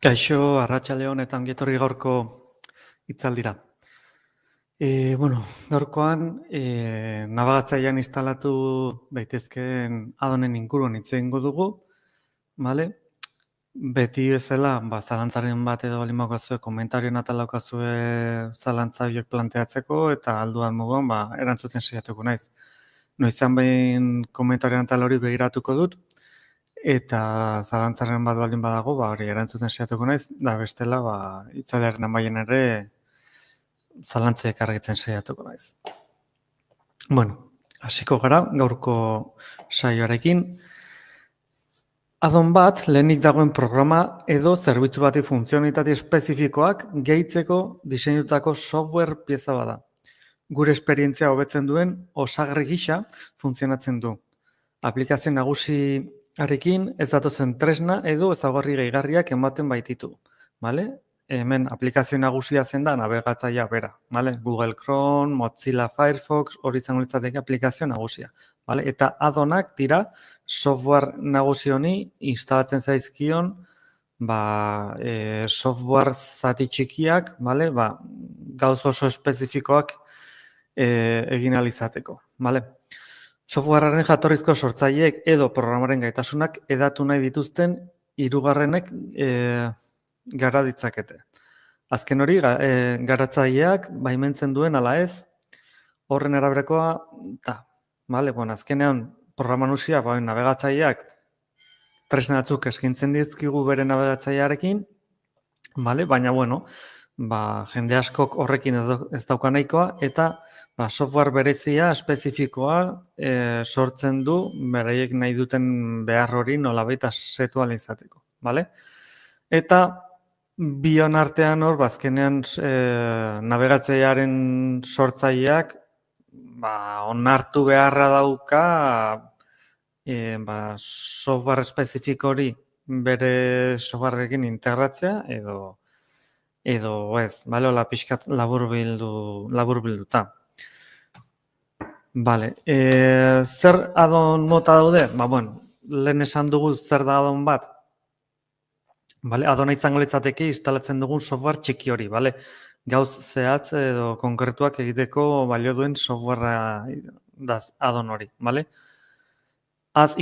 Kaixo, arratsalde on eta ongi etorri gaurko hitzaldira. Gaurkoan nabigatzailean instalatu daitezkeen adonen inguruan hitz egingo dugu, bale? Beti bezala, zalantzaren bat edo baldin baduzue, komentarioen atala daukazue zalantza horiek planteatzeko eta ahal dudan moduan erantzuten saiatuko naiz. Noizean behin komentarioen atal hori begiratuko dut, eta zalantzaren bat baldin badago, hori erantzuten saiatuko naiz, da bestela, hitzaldiaren amaieran ere zalantziak argitzen saiatuko naiz. Hasiko gara gaurko saioarekin. Adon bat, lehenik dagoen programa edo zerbitzu bati funtzionalitate espezifikoak gehitzeko diseinatutako software pieza bada. Gure esperientzia hobetzen duen osagarri gisa funtzionatzen du. Aplikazio nagusiarekin ez datozen tresna edo ezaugarri gehigarriak ematen baititu. Hemen aplikazio nagusia zen da nabigatzailea bera. Google Chrome, Mozilla Firefox, hori izango litzateke aplikazio nagusia. Eta adonak dira software nagusi honi instalatzen zaizkion software zati txikiak, gauz oso espezifikoak egin ahal izateko. Softwarearen jatorrizko sortzaileek edo programaren gaitasunak hedatu nahi dituzten hirugarrenek gara ditzakete. Azken hori, garatzaileak baimentzen duen ala ez, horren araberakoa da. Azkenean, programa nagusia, nabigatzaileak tresna batzuk eskaintzen dizkigu bere nabigatzailearekin, baina, jende askok horrekin ez dauka nahikoa, eta software berezia, espezifikoa sortzen du, beraiek nahi duten behar hori nolabait asetu ahal izateko. Eta bion artean hor, azkenean nabigatzailearen sortzaileak onartu beharra dauka software espezifiko hori bere softwareekin integratzea edo ez, hola pixkat laburbilduta. Zer adon mota daude? Lehen esan dugu zer da adon bat. Adona izango litzateke instalatzen dugun software txiki hori, gauz zehatz edo konkretuak egiteko balio duen softwarea da adon hori,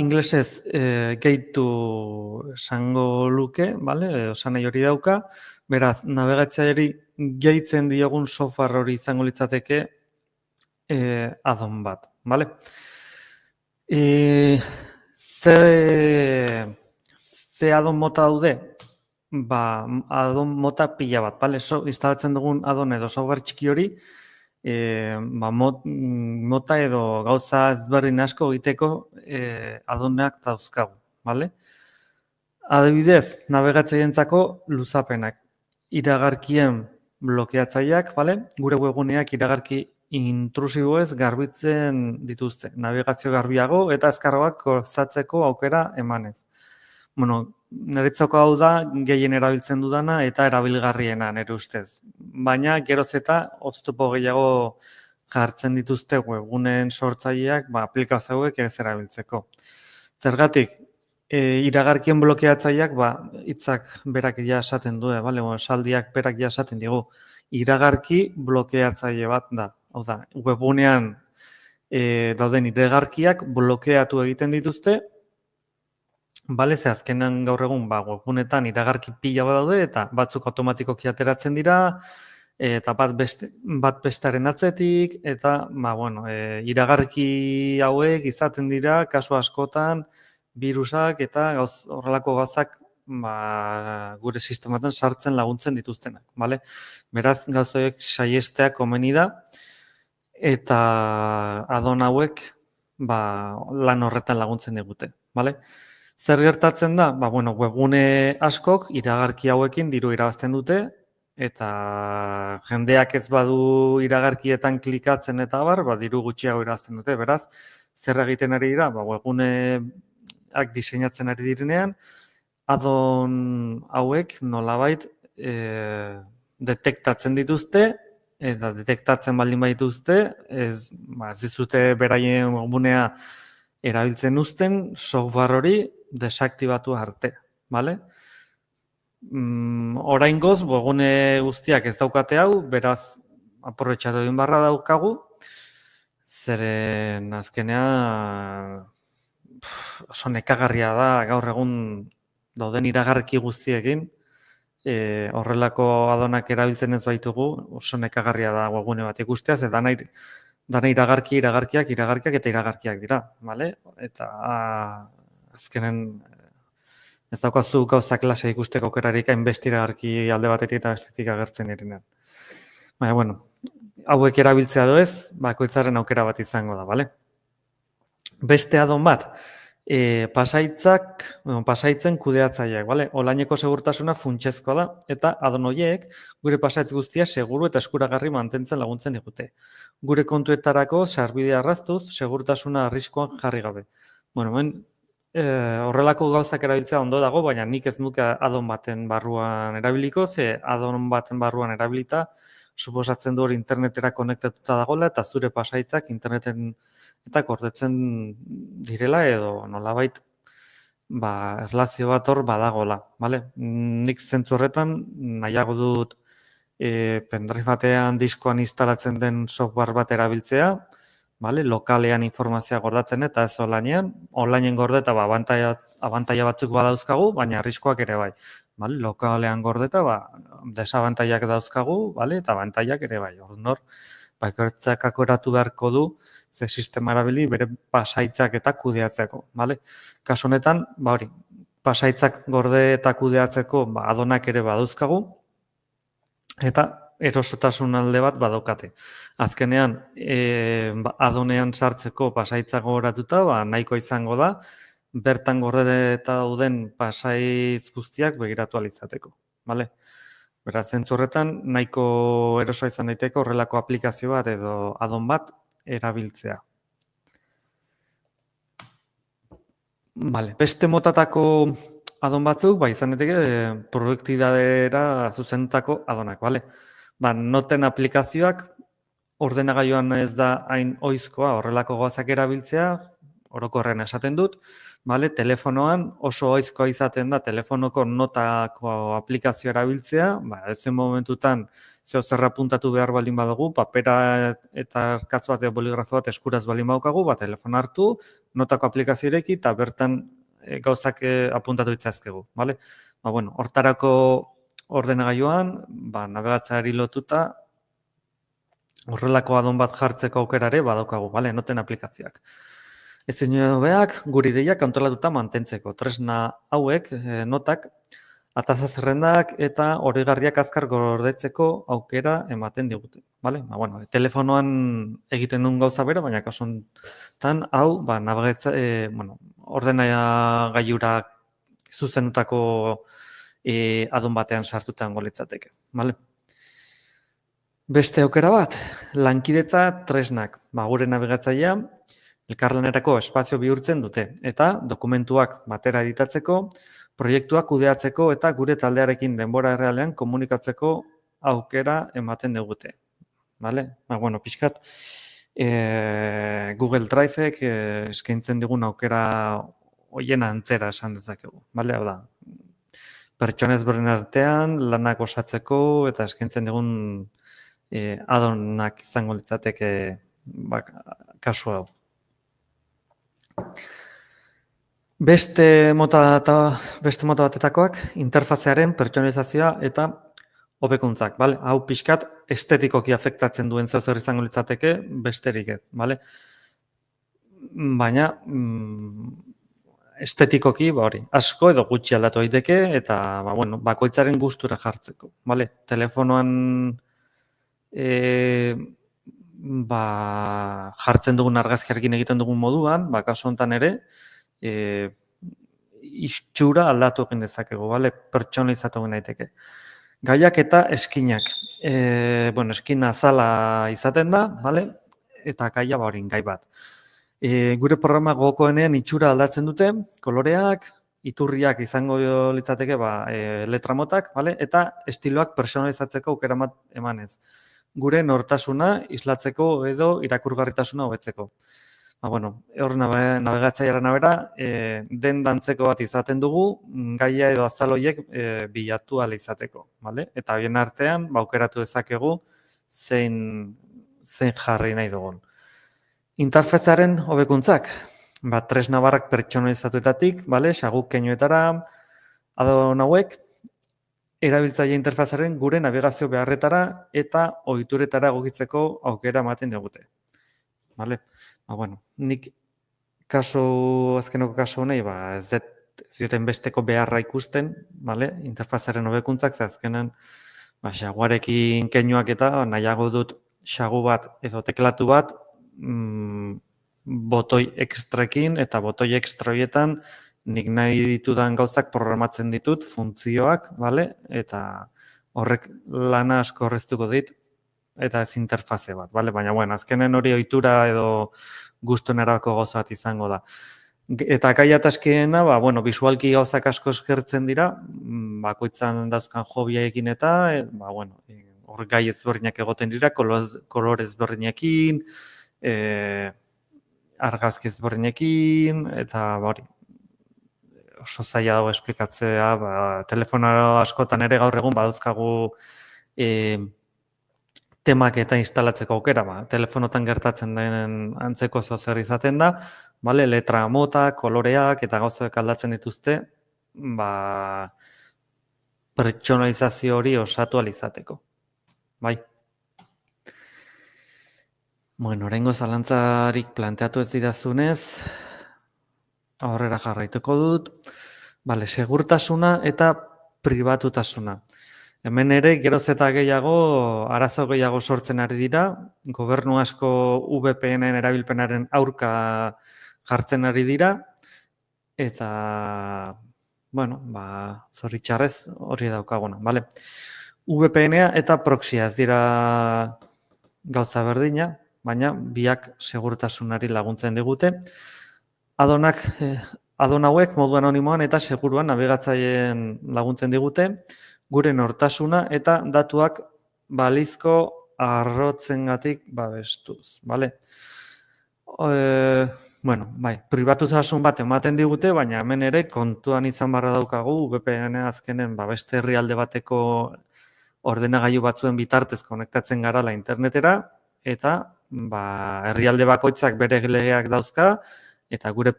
inglesez gehitu esango luke, esan nahi hori dauka, beraz, nabigatzaileari gehitzen diogun software hori izango litzateke adon bat, Ze adon mota daude? Adon mota pila bat, instalatzen dugun adon edo software txiki hori, mota edo gauza ezberdin asko egiteko adonak dauzkagu, Adibidez, nabigatzaileentzako luzapenak, iragarkien blokeatzaileak, gure webguneak iragarki intrusiboez garbitzen dituzte, nabigazio garbiago eta azkarroak gozatzeko aukera emanez. Niretzako hau da gehien erabiltzen dudana eta erabilgarriena nire ustez. Baina geroz eta oztopo gehiago jartzen dituzte webguneen sortzaileak aplikazio hauek ez erabiltzeko. Zergatik, iragarkien blokeatzaileak hitzak berak ja esaten du, esaldiak berak ja esaten digu. Iragarki blokeatzaile bat da. Hau da, webgunean dauden iragarkiak blokeatu egiten dituzte, ze azkenan gaur egun webgunetan iragarki pila bat daude eta batzuk automatikoki ateratzen dira eta bat bestearen atzetik eta iragarki hauek izaten dira kasu askotan birusak eta horrelako gauzak gure sistematan sartzen laguntzen dituztenak. Beraz, gauza horiek saihestea komeni da eta adon hauek lan horretan laguntzen digute. Zer gertatzen da? Webgune askok iragarki hauekin diru irabazten dute eta jendeak ez badu iragarkietan klikatzen eta diru gutxiago irabazten dute. Beraz, zer egiten ari dira? Webguneak diseinatzen ari direnean, adon hauek nolabait detektatzen dituzte eta detektatzen baldin badituzte, ez dizute beraien webgunea erabiltzen uzten software hori desaktibatu arte, Oraingoz, webgune guztiak ez daukate hau, beraz, aprobetxatu egin barra daukagu, zeren azkenean oso nekagarria da gaur egun dauden iragarki guztiekin, horrelako adonak erabiltzen ez baitugu, oso nekagarria da webgune bat ikustea, ze dana iragarkiak eta iragarkiak dira, bale? Eta azkenen ez daukazu gauza klase ikusteko aukerarik hainbeste iragarki alde batetik eta bestetik agertzen direnean. Baina, bueno, hauek erabiltzea doez, bakoitzaren aukera bat izango da, bale? Beste adon bat, pasaitzen kudeatzaileak, bale? Olaineko segurtasuna funtsezkoa da, eta adon horiek gure pasaitz guztia seguru eta eskuragarri mantentzen laguntzen digute. Gure kontuetarako sarbidea arraztuz, segurtasuna arriskuan jarri gabe. Bueno, horrelako gauzak erabiltzea ondo dago, baina nik ez nuke adon baten barruan erabiliko, ze adon baten barruan erabilita, suposatzen du hori internetera konektatuta dagoela eta zure pasaitzak interneten eta gordetzen direla edo nolabait erlazio bat hor badagola, bale? Nik zentzu horretan nahiago dut pendrive batean diskoan instalatzen den software bat erabiltzea, bale? Lokalean informazioa gordatzen eta ez onlineen gordeta abantaila batzuk badauzkagu, baina arriskoak ere bai. Bale? Lokalean gordeta desabantailak dauzkagu, bale? Eta abantailak ere bai. Orduan bakoitzak akoratu beharko du ze sistema erabili bere pasaitzak eta kudeatzeko, bale? Kasu honetan, hori, pasaitzak gorde eta kudeatzeko adonak ere badauzkagu eta erosotasun alde bat badaukate. Azkenean, adonean sartzeko pasaitzak gogoratuta, nahiko izango da, bertan gorde eta dauden pasaitz guztiak begiratu alizateko, bale? Beraz, zentzu horretan, nahiko erosoa izan daiteke horrelako aplikazio bat edo adon bat erabiltzea. Bale, beste motatako adon batzuk, izan daiteke produktibadera zuzendutako adonak, bale? Noten aplikazioak ordenagailuan ez da hain ohizkoa horrelako gauzak erabiltzea, orokorren esaten dut, bale? Telefonoan oso ohizkoa izaten da telefonoko notako aplikazioa erabiltzea, ezen momentutan zeo zer apuntatu behar baldin badugu, papera eta arkatz bat boligrafo bat eskuraz baldin badukagu, telefono hartu, notako aplikazio ireki eta bertan gauzak apuntatu ditzazkegu, bale? Hortarako ordenagailuan, navegatzeari lotuta, horrelako adon bat jartzeko aukerare badaukagu, bale? Noten aplikazioak. Ezin hobeak gure ideiak kontrolatuta mantentzeko. Tresna hauek, notak, atazazerrendak eta oroigarriak azkar gordetzeko aukera ematen digute. Bale? Telefonoan egiten duen gauza bera, baina kasu honetan hau, ordenagailura zuzenutako adon batean sartutan litzateke. Bale? Beste aukera bat, lankidetza tresnak. Gure nabigatzailea elkarlanerako espazio bihurtzen dute eta dokumentuak batera editatzeko, proiektuak kudeatzeko eta gure taldearekin denbora errealean komunikatzeko aukera ematen digute. Bale? Pixkat, Google Driveek eskaintzen digun aukera hoien antzera esan dezakegu. Bale? Hau da, pertsona ezberdinen artean lanak osatzeko eta eskaintzen digun adonak izango litzateke kasu hau. Beste mota batetakoak interfazearen pertsonalizazioa eta hobekuntzak, bale? Hau pixkat estetikoki afektatzen duen zer izango litzateke besterik ez, bale? Baina estetikoki asko edo gutxi aldatu daiteke eta bakoitzaren gustura jartzeko, bale? Telefonoan jartzen dugun argazkiarekin egiten dugun moduan, kasu honetan ere, itxura aldatu egin dezakegu, bale? Pertsonalizatu egin daiteke. Gaiak eta eskinak. Eskin azala izaten da, bale? Eta gaia gai bat. Gure programa gogokoenean itxura aldatzen dute, koloreak, iturriak izango litzateke letramotak, bale? Eta estiloak personalizatzeko aukera emanez. Gure nortasuna islatzeko edo irakurgarritasuna hobetzeko. Hor nabigatzailearen arabera, den dantzeko bat izaten dugu, gaia edo azal horiek bilatu ahal izateko, bale? Eta horien artean, aukeratu dezakegu zein jarri nahi dugun. Interfezaren hobekuntzak, tresna barrak pertsonalizatuetatik, bale? Saguk keinuetara, adon hauek, erabiltzaile interfazaren gure navigazio beharretara eta ohituretara egokitzeko aukera ematen digute. Vale? Nik azkeneko kasu honei, ez duten besteko beharra ikusten, vale? Interfazaren hobekuntzak, ze azkenen xaguarekin keinuak eta nahiago dut xagu bat edo teklatu bat botoi ekstrekin eta botoi ekstra horietan nik nahi ditudan gauzak programatzen ditut, funtzioak, vale? Eta horrek lana asko horreztuko dit, eta ez interfaze bat, vale? Baina, azkenen hori ohitura edo gustunerako gauza bat izango da. Eta gaia taskiena, visualki gauzak asko eskertzen dira, bakoitzan dauzkan hobiekin eta, hor gai ezberdinak egoten dira, kolore ezberdinekin, argazki ezberdinekin, eta oso zaila dago esplikatzea, telefono askotan ere gaur egun badauzkagu temak eta instalatzeko aukera, telefonotan gertatzen den antzeko zer izaten da, letra mota, koloreak eta gauzak aldatzen dituzte, pertsonalizazio hori osatu ahal izateko. Bai. Oraingo zalantzarik planteatu ez didazunez, aurrera jarraituko dut. Segurtasuna eta pribatutasuna. Hemen ere, geroz eta gehiago, arazo gehiago sortzen ari dira, gobernu asko VPN-en erabilpenaren aurka jartzen ari dira, eta, zoritxarrez hori daukaguna, bale? VPN-a eta proxia ez dira gauza berdina, baina biak segurtasunari laguntzen digute. Adon hauek modu anonimoan eta seguruan nabigatzaileen laguntzen digute, gure nortasuna eta datuak balizko arrotzengatik babestuz, bale? Pribatutasun bat ematen digute, baina hemen ere kontuan izan barra daukagu VPN azkenen beste herrialde bateko ordenagailu batzuen bitartez konektatzen garala internetera, eta herrialde bakoitzak bere legeak dauzka, eta gure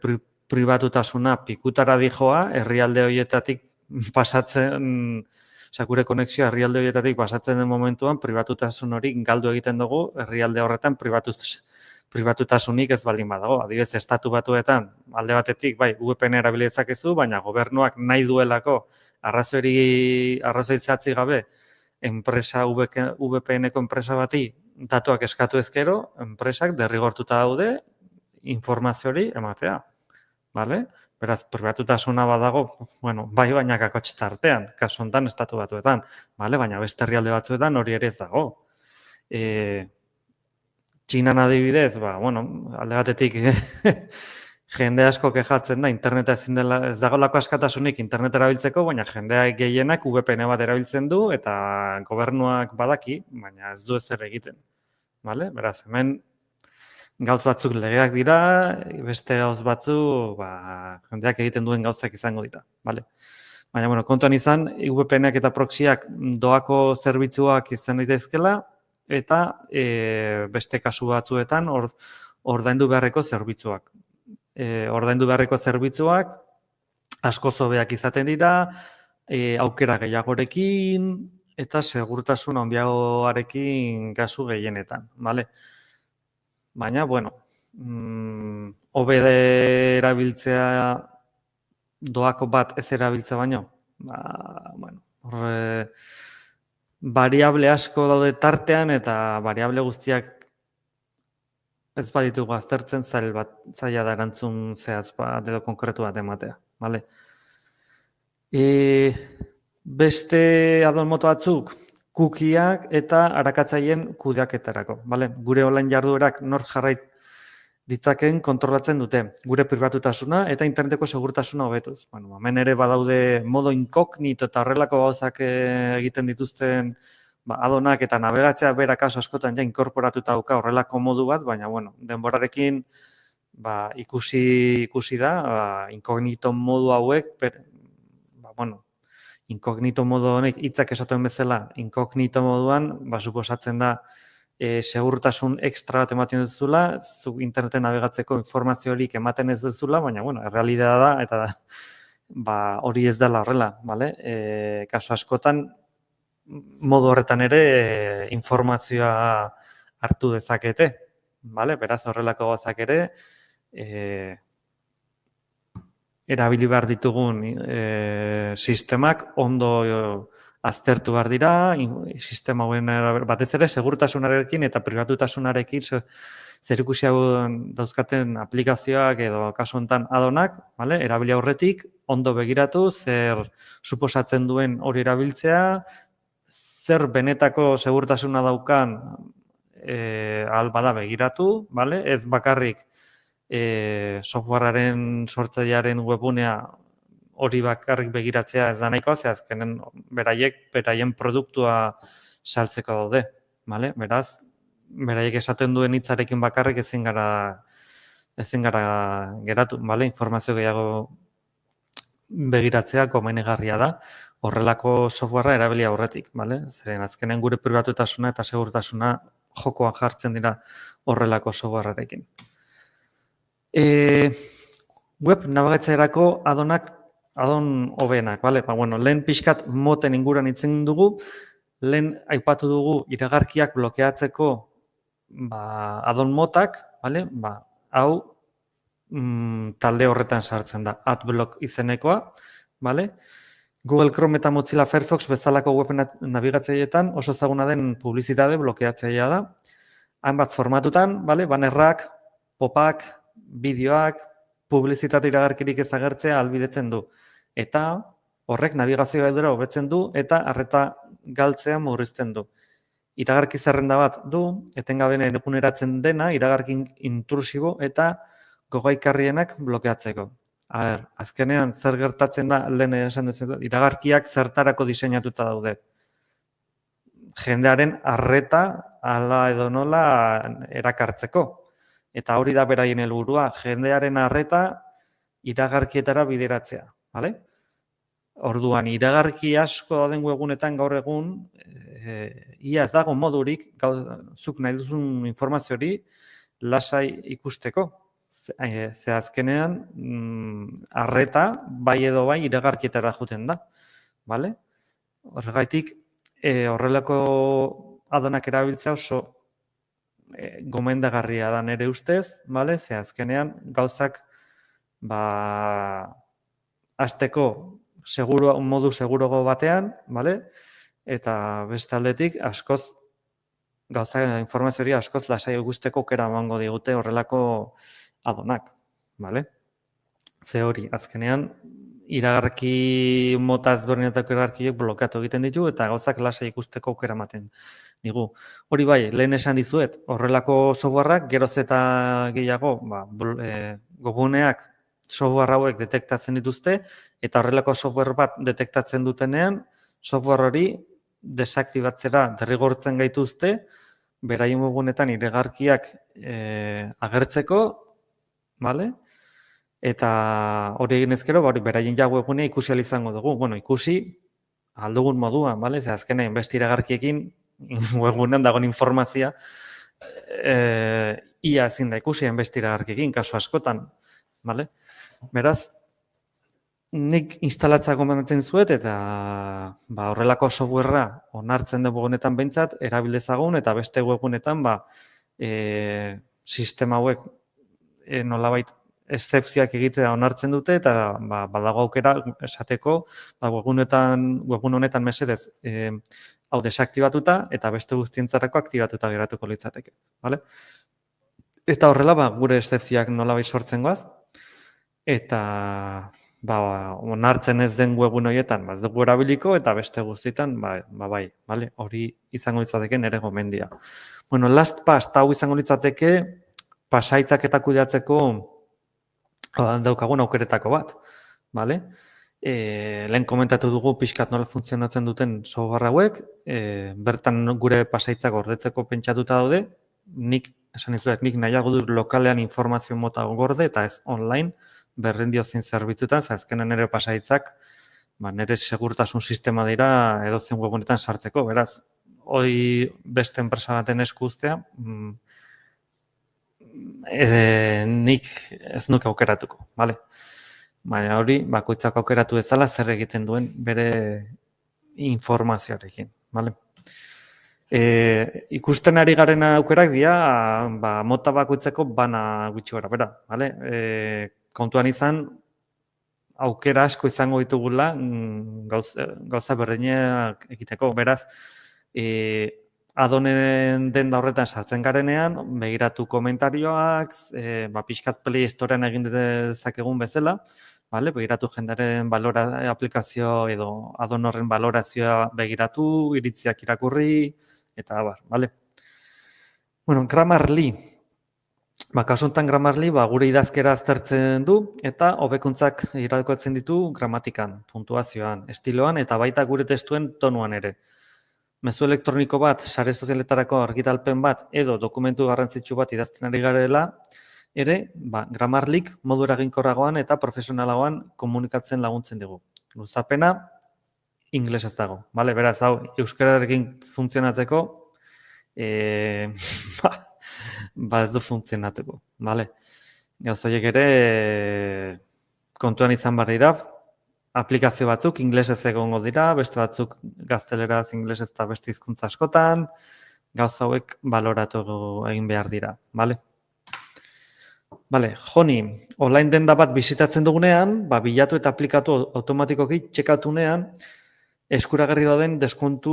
pribatutasuna pikutara dijoa, herrialde horietatik pasatzen, gure konexioa herrialde horietatik pasatzen den momentuan, pribatutasun hori galdu egiten dugu, herrialde horretan pribatutasunik ez baldin badago. Adibidez, estatu batuetan, alde batetik, VPN erabili dezakezu, baina gobernuak nahi duelako arrazoitzeatzi gabe, VPN-eko enpresa bati datuak eskatu ezkero, enpresak derrigortuta daude informazio hori ematea. Beraz, pribatutasuna badago, baina kakotx tartean, kasu honetan estatu batuetan, baina beste herrialde batzuetan hori ere ez dago. Txinan adibidez, alde batetik jende asko kexatzen da, interneta ez dagolako askatasunik internet erabiltzeko, baina jendea gehienak VPN bat erabiltzen du eta gobernuak badaki, baina ez du ezer egiten. Beraz, hemen gauz batzuk legeak dira, beste gauz batzu jendeak egiten duen gauzak izango dira. Baina, kontuan izan, VPN-ak eta proxiak doako zerbitzuak izan daitezkela, eta beste kasu batzuetan ordaindu beharreko zerbitzuak. Ordaindu beharreko zerbitzuak asko hobeak izaten dira, aukera gehiagorekin eta segurtasun handiagoarekin kasu gehienetan, Baina, hobe erabiltzea doako bat ez erabiltzea baino, variable asko daude tartean eta variable guztiak ez baditugu aztertzen zaila da erantzun zehaz bat edo konkretu bat ematea. Beste adon moto batzuk, kukiak eta arakatzaileen kudeaketarako. Gure online jarduerak nor jarrait ditzakeen kontrolatzen dute, gure pribatutasuna eta interneteko segurtasuna hobetuz. Hemen ere badaude modo inkognito eta horrelako gauzak egiten dituzten adonak eta navegatzea bera kaso askotan inkorporatuta dauka horrelako modu bat, baina denborarekin ikusi da, inkognito modu hauek, inkognito modu honek hitzak esaten bezala, inkognito moduan, suposatzen da, segurtasun extra bat ematen duzula, zu interneten nabigatzeko informazio horik ematen ez duzula, baina, errealitatea da, eta hori ez dela horrela, bale? Kasu askotan, modu horretan ere informazioa hartu dezakete, bale? Beraz, horrelako gauzak ere, erabili behar ditugun sistemak ondo aztertu behar dira, sistema hauen batez ere segurtasunarekin eta pribatutasunarekin zerikusia dauzkaten aplikazioak edo kasu honetan adonak, vale? Erabili aurretik, ondo begiratu, zer suposatzen duen hori erabiltzea, zer benetako segurtasuna daukan bada begiratu, vale? Ez bakarrik softwarearen sortzailearen webgunea hori bakarrik begiratzea ez da nahikoa, ze azkenen beraien produktua saltzeko daude, vale? Beraz, beraiek esaten duen hitzarekin bakarrik ezin gara geratu, vale? Informazio gehiago begiratzea komenigarria da, horrelako softwarea erabili aurretik, vale? Zeren azkenen gure pribatutasuna eta segurtasuna jokoan jartzen dira horrelako softwarearekin. Web nabigatzerako adon hobenak, vale? Lehen pixkat moten inguruan hitzen dugu, lehen aipatu dugu iragarkiak blokeatzeko adon motak, vale? Hau talde horretan sartzen da, adblock izenekoa, vale? Google Chrome eta Mozilla Firefox bezalako web nabigatzaileetan oso ezaguna den publizitate blokeatzailea da. Hainbat formatutan, vale? Bannerrak, popak, bideoak, publizitate iragarkirik ez agertzea ahalbidetzen du. Eta horrek nabigazioa edura hobetzen du eta arreta galtzea murrizten du. Iragarki zerrenda bat du, etengabe eguneratzen dena, iragarki intrusibo eta gogaikarrienak blokeatzeko. Azkenean zer gertatzen da lehen esan dut, iragarkiak zertarako diseinatuta daude. Jendearen arreta hala edo nola erakartzeko. Eta hori da beraien helburua, jendearen arreta iragarkietara bideratzea, bale? Orduan, iragarki asko dauden webgunetan gaur egun, ia ez dago modurik, zuk nahi duzun informazio hori lasai ikusteko. Ze azkenean, arreta, bai edo bai, iragarkietara joeten da, bale? Horregaitik, horrelako adonak erabiltzea oso gomendagarria da nere ustez, bale? Ze azkenean gauzak hasteko modu segurogo batean, bale? Eta beste aldetik askoz informazio hori askoz lasai ikusteko aukera emango digute horrelako adonak, bale? Ze hori azkenean iragarki mota ezberdinetako iragarkiek blokeatu egiten ditu eta gauzak lasai ikusteko aukera ematen digu. Hori bai, lehen esan dizuet, horrelako softwareak geroz eta gehiago webguneak software hauek detektatzen dituzte eta horrelako software bat detektatzen dutenean software hori desaktibatzera derrigortzen gaituzte beraien webgunetan iragarkiak agertzeko, bale? Eta hori egin ezkero, beraien webgunea ikusi ahal izango dugu. Ikusi aldugun moduan, bale? Ze azkenean beste iragarkiekin webgunean dagoen informazioa ia ezin da ikusi beste iragarkiekin, kasu askotan, bale? Beraz, nik instalatza gomendatzen zuet eta horrelako softwarea onartzen den webgunetan behintzat erabildezagun eta beste webgunetan sistema hauek nolabait eszepzioak egitea onartzen dute eta badago aukera esateko webgun honetan mesedez hau desaktibatuta eta beste guztientzarako aktibatuta geratuko litzateke, bale? Eta horrela gure eszepzioak nolabait sortzen goaz eta onartzen ez den webgun horietan ez dugu erabiliko eta beste guztietan bai, bale? Hori izango litzateke nere gomendia. LastPass hau izango litzateke pasaitzak eta kudeatzeko daukagun aukeretako bat, bale? Lehen komentatu dugu pixkat nola funtzionatzen duten software hauek, bertan gure pasaitzak gordetzeko pentsatuta daude, nik esan dizuet, nik nahiago dut lokalean informazio mota gorde eta ez online, berrendio zein zerbitzutan, azkenen ere pasaitzak, nire segurtasun sistema dira edozein webunetan sartzeko, beraz, hori beste enpresa baten esku uztea, nik ez nuke aukeratuko, bale? Baina hori, bakoitzak aukeratu ezala zer egiten duen bere informazioarekin, bale? Ikusten ari garen aukerak dira, mota bakoitzeko bana gutxi gara, bera, bale? Kontuan izan, aukera asko izango ditugula gauza berdinak egiteko, beraz, adonen denda horretan sartzen garenean, begiratu komentarioak, pixkat Play Storean egin dezakegun bezala, begiratu jendearen aplikazio edo adon horren balorazioa begiratu, iritziak irakurri, eta abar, bale? Bueno, Grammarly. Kasu honetan Grammarly gure idazkera aztertzen du eta hobekuntzak iradokatzen ditu gramatikan, puntuazioan, estiloan eta baita gure testuen tonuan ere. Mezu elektroniko bat, sare sozialetarako argitalpen bat edo dokumentu garrantzitsu bat idazten ari garela, ere, Grammarlyk modu eraginkorragoan eta profesionalagoan komunikatzen laguntzen digu. Luzapena, ingelesez dago, bale? Beraz, hau, euskararekin funtzionatzeko, ez du funtzionatuko, bale? Gauzoiek ere, kontuan izan behar dira, aplikazio batzuk ingelesez egongo dira, beste batzuk gazteleraz ingelesez eta beste hizkuntza askotan, gauza hauek baloratu egin behar dira, bale? Bale, Joni, online denda bat bisitatzen dugunean, bilatu eta aplikatu automatikoki txekatunean, eskuragarri dauden deskontu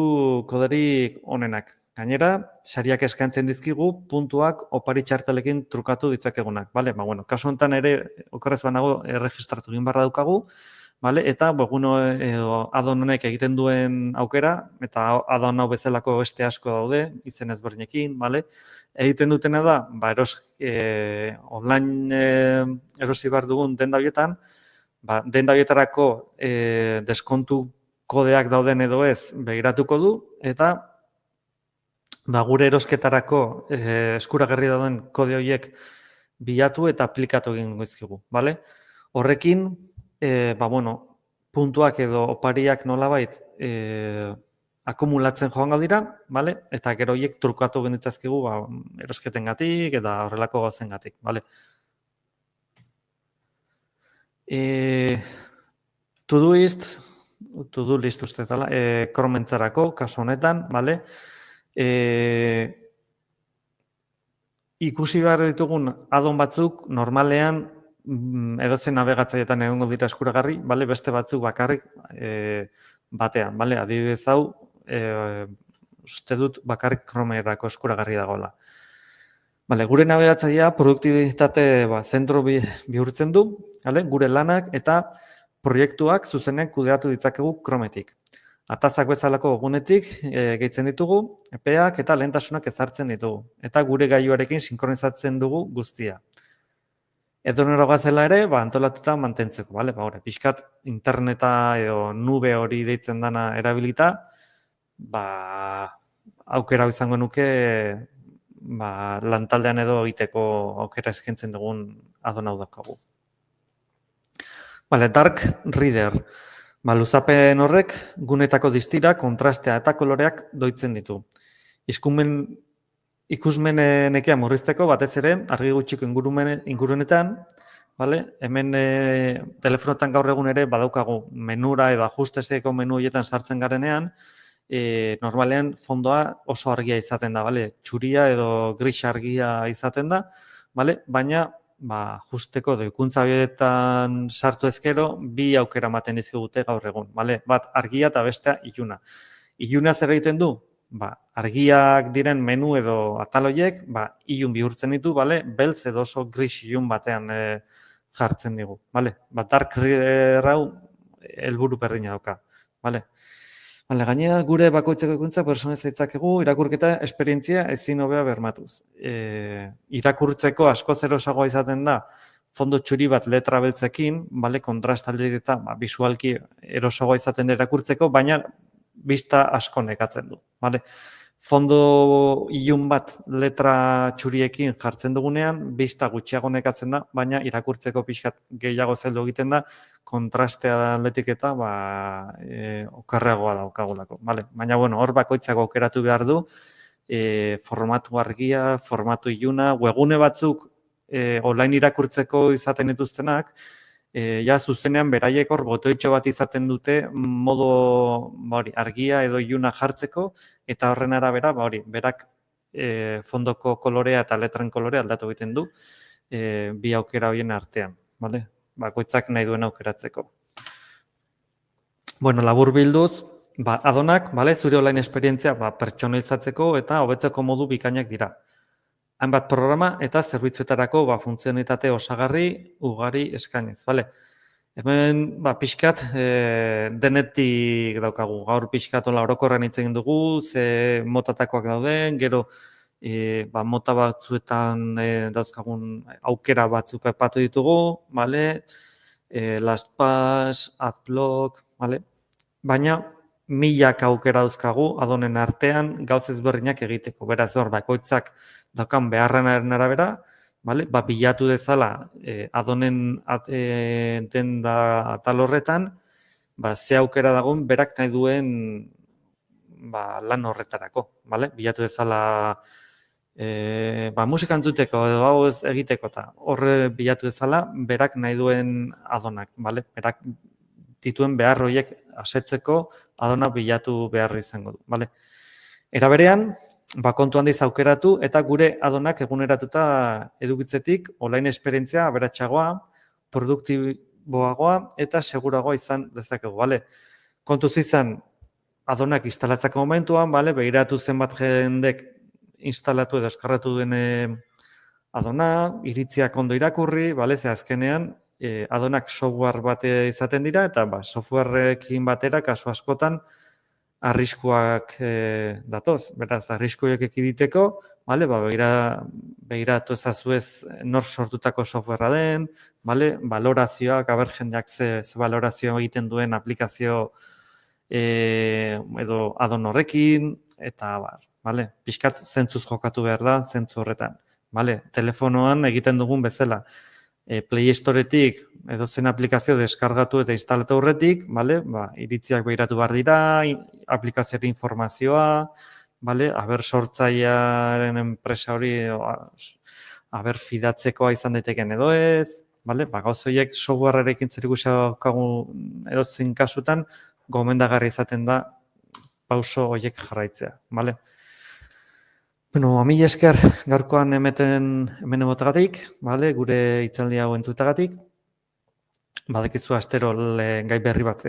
koderik onenak. Gainera, sariak eskaintzen dizkigu puntuak opari txartelekin trukatu ditzakegunak, bale? Kasu honetan ere, okerrez banago, erregistratu egin barra daukagu, eta adon honek egiten duen aukera, eta adon hau bezalako beste asko daude, izen ezberdinekin, egiten dutena da, online erosi behar dugun denda horietan, denda horietarako deskontu kodeak dauden edo ez begiratuko du, eta gure erosketarako eskuragarri dauden kode horiek bilatu eta aplikatu egin goizkigu, bale? Horrekin, puntuak edo opariak nolabait akumulatzen joango dira, bale? Eta gero horiek trukatu genitzazkigu erosketengatik eta horrelako gauzengatik, bale? To-do list uste dela, Chromentzarako, kasu honetan, bale? Ikusi behar ditugun adon batzuk normalean edozen nabegatzailetan egongo dira eskuragarri, beste batzuk bakarrik batean, adibidez hau, uste dut bakarrik Chromerako eskuragarri dagoela. Gure nabegatzailea produktibitate zentro bihurtzen du, gure lanak eta proiektuak zuzenean kudeatu ditzakegu Chrometik. Atazak bezalako egunetik gehitzen ditugu, epeak eta lehentasunak ezartzen ditugu. Eta gure gailuarekin sinkronizatzen dugu guztia. Edonero gazela ere, antolatuta mantentzeko, pixkat interneta edo nube hori deitzen dana erabilita, aukera izango nuke lantaldean edo egiteko aukera eskaintzen dugun adon hau daukagu. Dark Reader. Luzapen horrek gunetako distira, kontrastea eta koloreak doitzen ditu. Ikusmenekia murrizteko batez ere, argi gutxiko ingurunetan, hemen telefonotan gaur egun ere badaukagu menura edo ajusteseko menu horietan sartzen garenean, normalean fondoa oso argia izaten da, txuria edo gris argia izaten da, baina justeko doikuntza bietan sartu ezkero, bi aukera ematen dizkigute gaur egun, bat argia eta bestea iluna. Iluna zer egiten du? Argiak diren menu edo atal horiek, ilun bihurtzen ditu, beltz edo oso gris ilun batean jartzen digu. Dark Reader hau helburu berdina dauka. Gainera, gure bakoitzeko ikuntza personaliza ditzakegu irakurketa esperientzia ezin hobea bermatuz. Irakurtzeko askoz erosagoa izaten da fondo txuri bat letra beltzekin, kontrastaldeak eta bisualki erosagoa izaten da irakurtzeko, baina bista asko nekatzen du. fondo ilun bat letra txuriekin jartzen dugunean, bista gutxiago nekatzen da, baina irakurtzeko pixkat gehiago zaildu egiten da, kontrastea aldetik eta okerragoa daukagulako. Vale? Baina, bueno, hor bakoitzak aukeratu behar du, formatu argia, formatu iluna, webgune batzuk online irakurtzeko izaten dituztenak, ja zuzenean beraiek hor botoitxo bat izaten dute modo argia edo iluna jartzeko, eta horren arabera, berak fondoko kolorea eta letren kolorea aldatu egiten du bi aukera horien artean, vale? Bakoitzak nahi duen aukeratzeko. Bueno, labur bilduz, adonak, vale, zure online esperientzia pertsonalizatzeko eta hobetzeko modu bikainak dira. Hainbat programa eta zerbitzuetarako funtzionalitate osagarri ugari eskainez, vale? Hemen pixkat denetik daukagu, gaur pixkat orokorrean hitz egin dugu, ze motatakoak dauden, gero mota batzuetan dauzkagun aukera batzuk aipatu ditugu, vale? LastPass, AdBlock, vale? Baina milak aukera dauzkagu adonen artean gauz ezberdinak egiteko. Beraz hor, bakoitzak daukan beharrenaren arabera, vale? Bilatu dezala adonen denda atal horretan, ze aukera dagoen berak nahi duen lan horretarako, vale? Bilatu dezala musika entzuteko edo hau ez egiteko eta horre bilatu dezala berak nahi duen adonak, vale? Berak dituen behar horiek asetzeko adona bilatu behar izango du, vale? Era berean, kontu handiz aukeratu eta gure adonak eguneratuta edukitzetik online esperientzia aberatsagoa, produktiboagoa eta seguragoa izan dezakegu, vale? Kontuz izan adonak instalatzeko momentuan, vale? Begiratu zenbat jendek instalatu edo eskarratu duen adona, iritziak ondo irakurri, vale? Ze azkenean adonak software bat izaten dira eta softwareekin batera kasu askotan arriskuak datoz. Beraz, arriskuak ekiditeko, vale? Begiratu ezazuez nor sortutako softwarea den, vale? Balorazioak, jendeak ze balorazio egiten duen aplikazio edo adon horrekin, eta vale? Pixkat zentzuz jokatu behar da, zentzu horretan. Vale? Telefonoan egiten dugun bezala. Play Storetik edo zen aplikazio deskargatu eta instalatu horretik, vale? Iritziak behiratu behar dira, aplikazioaren informazioa, vale? Sortzailearen enpresa hori, fidatzekoa izan daiteken edo ez, vale? Gauz horiek softwarearekin zerikusia daukagu edo zein kasutan, gomendagarri izaten da pauso horiek jarraitzea, vale? Bueno, mila esker gaurkoan hemen emotagatik, vale? Gure hitzaldi hau entzutagatik. Badekizu astero gai berri bat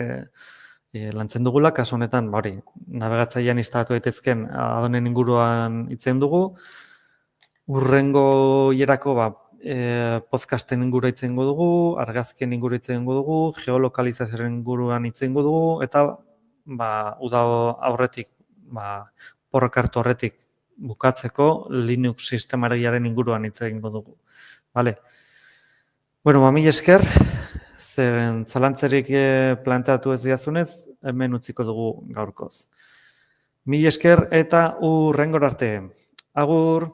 lantzen dugula, kasu honetan, nabigatzailean instalatu daitezken adonen inguruan hitzen dugu. Hurrengo hierako podcasten inguru hitzen dugu, argazkien inguru hitzen dugu, geolokalizazioaren inguruan hitzen dugu, eta uda aurretik, porrokartu horretik bukatzeko Linux sistemariaren inguruan hitz egingo dugu. Vale. Bueno, mila esker, zeren zalantzerik planteatu ez diazunez, hemen utziko dugu gaurkoz. Mila esker eta hurrengora arte. Agur!